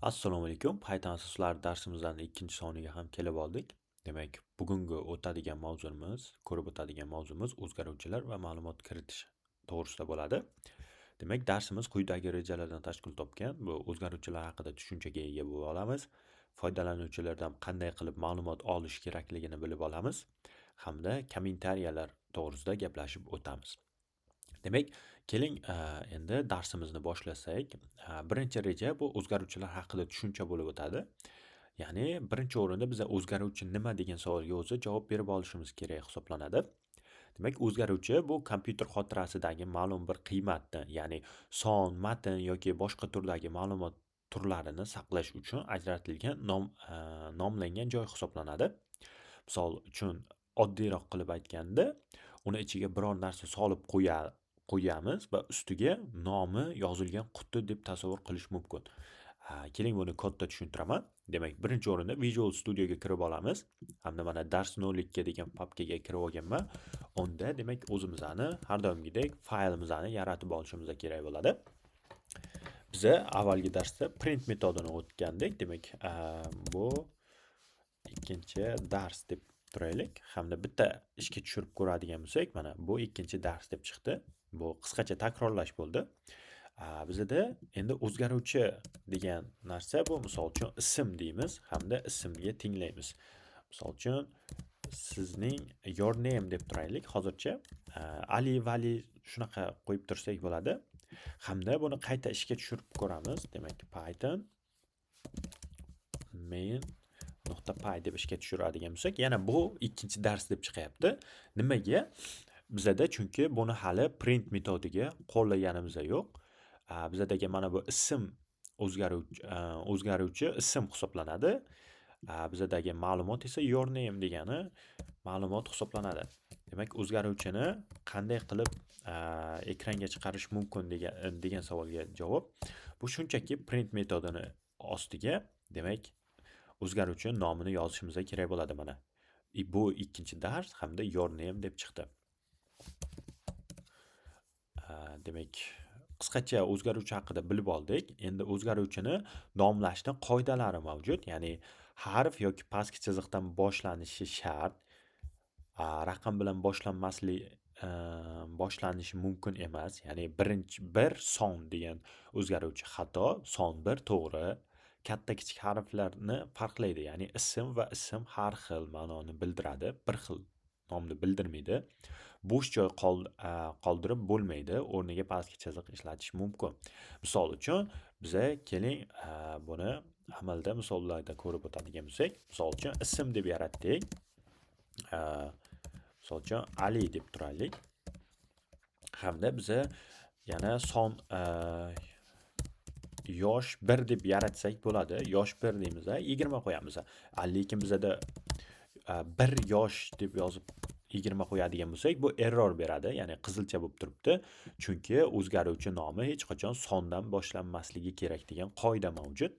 Assalomu alaykum. Python asoslari darsimizdan ikkinchi soniga ham kelib oldik. Demak, bugungi ko'rib o'tadigan mavzumiz o'zgaruvchilar va ma'lumot kiritish to'g'risida bo'ladi. Demak, darsimiz quyidagi rejalardan tashkil topgan. Bu o'zgaruvchilar haqida tushunchaga ega bo'lib olamiz. Foydalanuvchilardan qanday qilib ma'lumot olish kerakligini bilib olamiz hamda kommentariyalar to'g'risida gaplashib o'tamiz. Demak, keling, endi darsimizni boshlasak. Birinchi reja bu o'zgaruvchilar haqida tushuncha bo'lib o'tadi. Ya'ni, birinchi o'rinda biza o'zgaruvchi nima degan savolga o'zi javob berib olishimiz kerak hisoblanadi. Demak, o'zgaruvchi bu kompyuter xotirasidagi ma'lum bir qiymatni, ya'ni son, matn yoki boshqa turdagi ma'lumot turlarini saqlash uchun ajratilgan nomlangan joy hisoblanadi. Misol uchun, oddiyroq qilib aytganda, uni ichiga biror narsa solib qo'yamiz va ustiga nomi yozilgan quti deb tasavvur qilish mumkin. Keling, buni kodda tushuntiraman. Demak, birinchi o'rinda Visual Studioga kirib olamiz. Hamda mana dars 02 degan papkaga kirib olganman. Unda demak o'zimizni har doimgidek faylimizni yaratib olishimiz kerak bo'ladi. Biza avvalgi darsda print metodini o'tgandik. Demak, bu ikkinchi dars deb turaylik. Hamda bitta ishga tushirib ko'radigan bo'lsak, mana bu ikkinchi dars deb chiqdi. Bu qisqacha takrorlash bo'ldi. Bizda endi o'zgaruvchi degan narsa bu, misol uchun ism deymiz hamda ismga tinglaymiz. Misol uchun sizning your name deb turaylik hozircha. Ali Vali shunaqa qo'yib tursak bo'ladi. Hamda buni qayta ishga tushirib ko'ramiz. Demak, Python main.py deb ishga tushiradigan bo'lsak, yana bu ikkinchi dars deb chiqyapti. Nimaga? Bizada chunki buni hali print metodiga qo'llaganimiz yo'q. Bizadagi mana bu ism o'zgaruvchi ism hisoblanadi. Bizadagi ma'lumot esa your name degani ma'lumot hisoblanadi. Demak, o'zgaruvchini qanday qilib ekranga chiqarish mumkin degan savolga javob. Bu shunchaki print metodini ostiga, demak, o'zgaruvchi nomini yozishimiz kerak bo'ladi mana. Bu ikkinchi dars hamda your name deb chiqdi. Demak, qisqacha o'zgaruvchi haqida bilib oldik. Endi o'zgaruvchini nomlashning qoidalari mavjud. Ya'ni harf yoki pastki chiziqdan boshlanishi shart. Raqam bilan boshlanishi mumkin emas. Ya'ni bir son degan o'zgaruvchi xato, son bir to'g'ri. Katta kichik harflarni farqlaydi. Ya'ni ism va ism har xil ma'noni bildiradi, bir xil nomni bildirmaydi. Bo'sh joy qoldirib bo'lmaydi, o'rniga pastki chiziq ishlatish mumkin. Misol uchun, biza keling buni amalda misollarda ko'rib o'tadigan bo'lsak, misol uchun ism deb yaratdik. Misol uchun Ali deb turaylik. Hamda biza yana son yosh 1 deb yaratsak bo'ladi. Yosh 1 deymiz, 20 qo'yamiz. Lekin bizada 1 yosh deb yozib 20 qo'yadigan bo'lsak, bu error beradi, ya'ni qizilcha bo'lib turibdi. Chunki o'zgaruvchi nomi hech qachon sondan boshlanmasligi kerak degan qoida mavjud.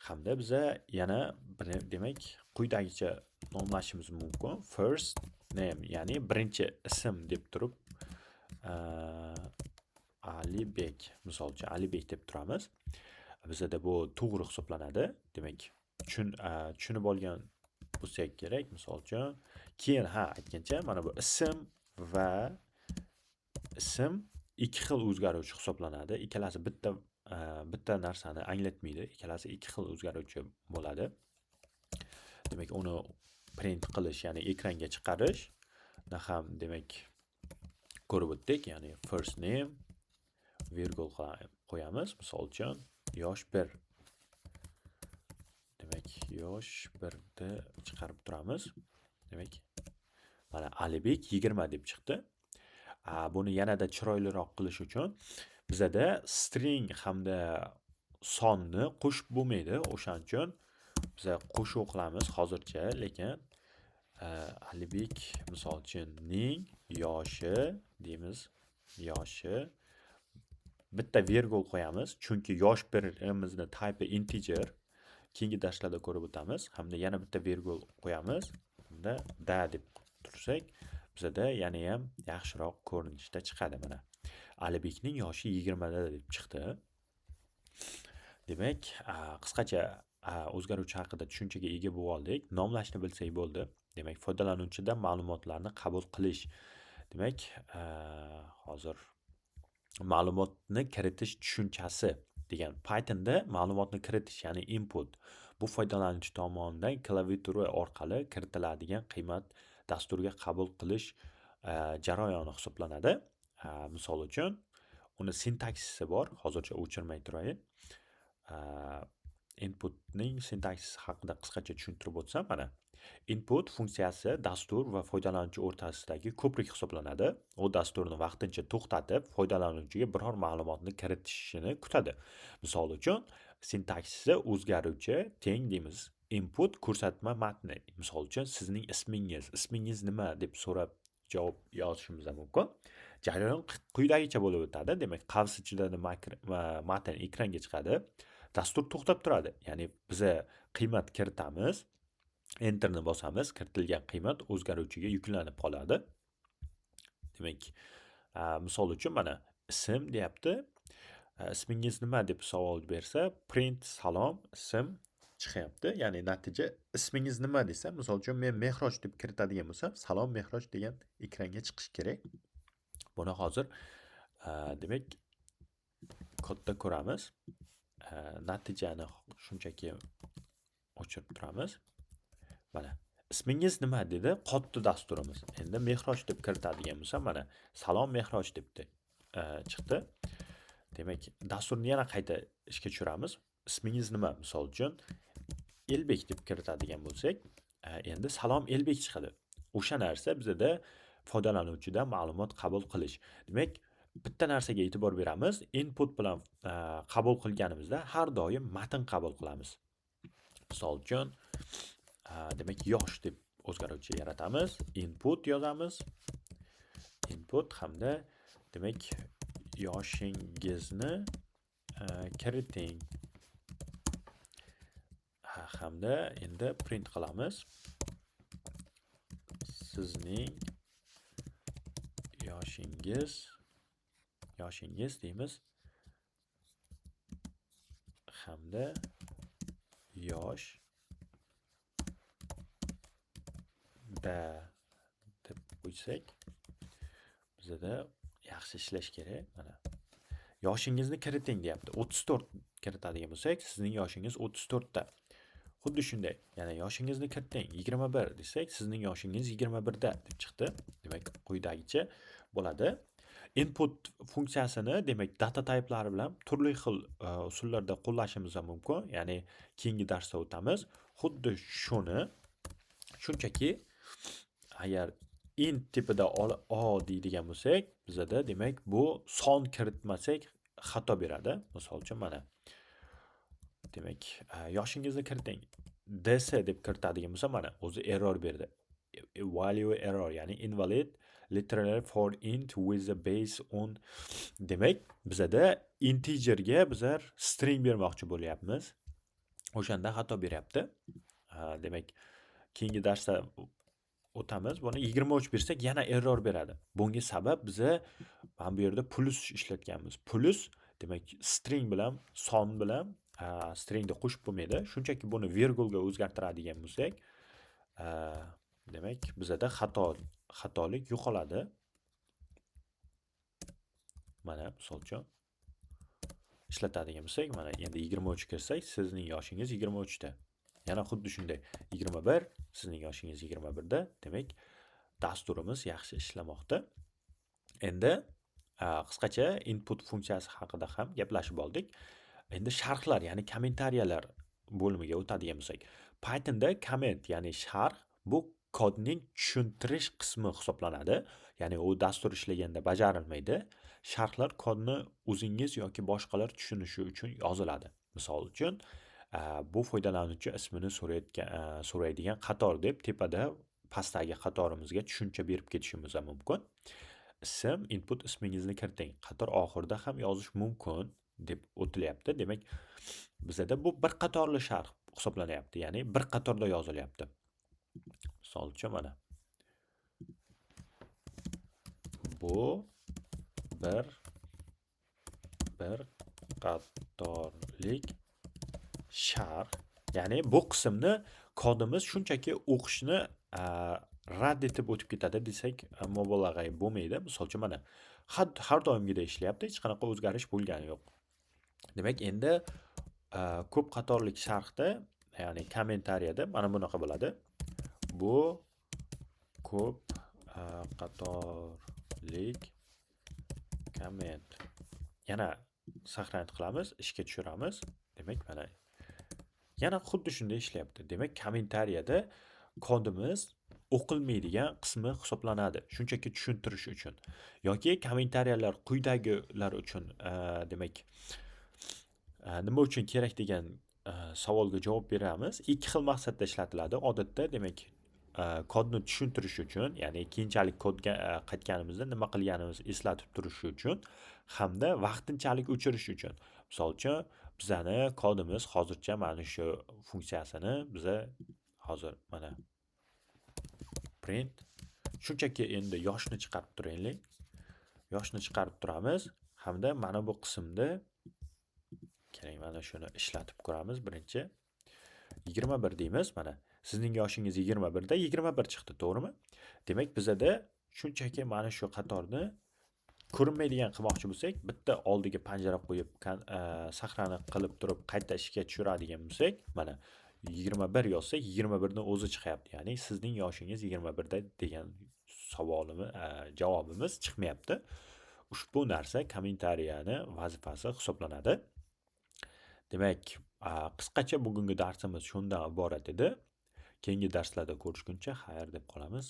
Hamda biza yana demak, quyidagicha nomlashimiz mumkin. First name, ya'ni birinchi ism deb turib, Alibek, misolcha Alibek deb turamiz. Bizada bu to'g'ri hisoblanadi. Demak, tushunib olgan bo'lsak kerak. Misol uchun, keyin aytgancha mana bu ism va ism ikki xil o'zgaruvchi hisoblanadi. Ikkalasi bitta narsani anglatmaydi. Ikkalasi ikki xil o'zgaruvchi bo'ladi. Demak, uni print qilish, ya'ni ekranga chiqarish ham demak ko'rib o'tdik. Ya'ni first name virgul qo'yamiz. Misol uchun yosh 1. Demak, yosh 1ni chiqarib turamiz. Demak, mana Alibek 20 deb chiqdi. Buni yanada chiroyliroq qilish uchun bizada string hamda sonni qo'shib bo'lmaydi. O'shaning uchun biz qo'shuv qilamiz hozircha, lekin Alibek misol uchun ning yoshi deymiz, yoshi bitta virgul qo'yamiz, chunki yosh birimizni type integer. Keyingi darslarda ko'rib o'tamiz. Hamda yana bitta virgul qo'yamiz. Hamda da deb tursak, bizada yana ham yaxshiroq ko'rinishda chiqadi mana. Alibekning yoshi 20 da deb chiqdi. Demak, qisqacha o'zgaruvchi haqida tushunchaga ega bo'lib oldik. Nomlashni bilsak bo'ldi. Demak, foydalanuvchidan ma'lumotlarni qabul qilish. Demak, hozir ma'lumotni kiritish tushunchasi degan Pythonda ma'lumotni kiritish, ya'ni input, bu foydalanuvchi tomonidan klaviatura orqali kiritiladigan qiymat dasturga qabul qilish jarayoni hisoblanadi. Misol uchun, uni sintaksisi bor. Hozircha o'chirmay turayin. Inputning sintaksisi haqida qisqacha tushuntirib o'tsam, mana input funksiyasi dastur va foydalanuvchi o'rtasidagi ko'prik hisoblanadi. U dasturni vaqtincha to'xtatib, foydalanuvchiga biror ma'lumotni kiritishini kutadi. Misol uchun, sintaksisi o'zgaruvchi teng deymiz. Input ko'rsatma matni. Misol uchun, sizning ismingiz nima deb so'rab javob yozishimiz mumkin. Jarayon quyidagicha bo'lib o'tadi. Demak, qavs ichida matn ekranga chiqadi. Dastur to'xtab turadi. Ya'ni biz qiymat kiritamiz, enterni bosamiz, kiritilgan qiymat o'zgaruvchiga yuklanib qoladi. Demak, misol uchun mana ism deyapti. Ismingiz nima deb savol bersa, print salom ism chiqyapti. Ya'ni natija ismingiz nima desa, misol uchun men Mehroj deb kiritadigan bo'lsam, salom Mehroj degan ekranga chiqishi kerak. Buni hozir demak kodda ko'ramiz. Natijani shunchaki o'chirib turamiz. Mana ismingiz nima dedi? Qotdi dasturimiz. Endi Mehroj deb kiritadigan bo'lsam, mana salom Mehroj debdi chiqdi. Demak, dasturni yana qayta ishga tushiramiz. Ismingiz nima? Misol uchun Elbek deb kiritadigan bo'lsak, endi salom Elbek chiqadi. O'sha narsa bizda foydalanuvchidan ma'lumot qabul qilish. Demak, bitta narsaga e'tibor beramiz. Input bilan qabul qilganimizda har doim matn qabul qilamiz. Misol uchun, demak, yosh deb o'zgaruvchi yaratamiz. Input yozamiz. Input hamda demak yoshingizni kiriting. Hamda endi print qilamiz. Sizning yoshingiz deymiz. Hamda yosh da deb qo'ysak, bizda yaxshi ishlash kerak. Mana yoshingizni kiriting deyapti. 34 kiritadigan bo'lsak, sizning yoshingiz 34 da. Xuddi shunday. Yana yoshingizni kiriting 21 desak, sizning yoshingiz 21 da deb chiqdi. Demak, quyidagicha bo'ladi. Input funksiyasini, demak, data typelari bilan turli xil usullarda qo'llashimiz mumkin. Ya'ni keyingi darsda o'tamiz. Xuddi shunchaki agar int tipida o deydigan bo'lsak, bizda demak bu son kiritmasak xato beradi. Misol uchun mana demak, yoshingizni kiriting ds deb kiritadigan bo'lsa, mana o'zi error berdi. Value error, ya'ni invalid literally for int with the base on. Demak, bizda integerga bizlar string bermoqchi bo'lyapmiz. O'shanda xato beryapti. Demak, keyingi darsda o'tamiz. Buni 23 bersak yana error beradi. Bunga sabab biza mana bu yerda plus ishlatganmiz. Plus demak string bilan son bilan stringni qo'shib bo'lmaydi. Shunchaki buni virgulga o'zgartiradigan bo'lsak, demak bizda xatolik yo'qoladi. Mana misol uchun ishlatadigan bo'lsak, mana endi 23 kirsak, sizning yoshingiz 23 da. Yana xuddi shunday 21, sizning yoshingiz 21 da. Demak, dasturimiz yaxshi ishlamoqda. Endi qisqacha input funksiyasi haqida ham gaplashib oldik. Endi sharhlar, ya'ni kommentariyalar bo'limiga o'tadigan bo'lsak, Pythonda komment, ya'ni sharh bu kodning tushuntirish qismi hisoblanadi. Ya'ni u dastur ishlaganda bajarilmaydi. Sharhlar kodni o'zingiz yoki boshqalar tushunishi uchun yoziladi. Misol uchun, bu foydalanuvchi ismini so'raydigan qator deb tepada pastdagi qatorimizga tushuncha berib ketishimiz mumkin. Ism, input ismingizni kiriting. Qator oxirida ham yozish mumkin deb o'tilyapti. Demak, bizda bu bir qatorli sharh hisoblanyapti, ya'ni bir qatorda yozilyapti. Misol uchun mana bu bir qatorlik sharh, ya'ni bu qismni kodimiz shunchaki o'qishni a, rad etib o'tib ketadi desak mubolag'a bo'lmaydi. Misol uchun mana har doimgidek ishlayapti, hech qanaqa o'zgarish bo'lgani yo'q. Demak, endi ko'p qatorlik sharhda, ya'ni kommentariyada mana bunaqa bo'ladi. Bu ko'p qatorlik komment. Yana saqlanib qilamiz, ishga tushiramiz. Demak, mana yana xuddi shunday ishlayapti. Demak, kommentariyada kodimiz o'qilmaydigan qismi hisoblanadi. Shunchaki tushuntirish uchun yoki kommentariyalar quyidagilar uchun demak nima uchun kerak degan savolga javob beramiz. Ikki xil maqsadda ishlatiladi. Odatda, demak, kodni tushuntirish uchun, ya'ni keyinchalik kodga qaytganimizda nima qilganimizni eslatib turish uchun hamda vaqtinchalik o'chirish uchun. Misol uchun, bizani kodimiz hozircha mana shu funksiyasini biza hozir mana print shunchaki endi yoshni chiqarib turaylik. Yoshni chiqarib turamiz hamda mana bu qismda keling, mana shuni ishlatib ko'ramiz. Birinchi 21 deymiz. Mana sizning yoshingiz 21 da 21 chiqdi, to'g'rimi? Demak, bizada shunchaki mana shu qatorni ko'rinmaydigan qilmoqchi bo'lsak, bitta oldiga panjara qo'yib saqlanib qilib turib qayta ishga tushiradigan bo'lsak, mana 21 yozsak 21 ni o'zi chiqyapti. Ya'ni sizning yoshingiz 21 da degan savolimiz, javobimiz chiqmayapti. Ushbu narsa kommentariyani vazifasi hisoblanadi. Demak, qisqacha bugungi darsimiz shundan iborat edi. Keyingi darslarda ko'rishguncha xayr deb qolamiz.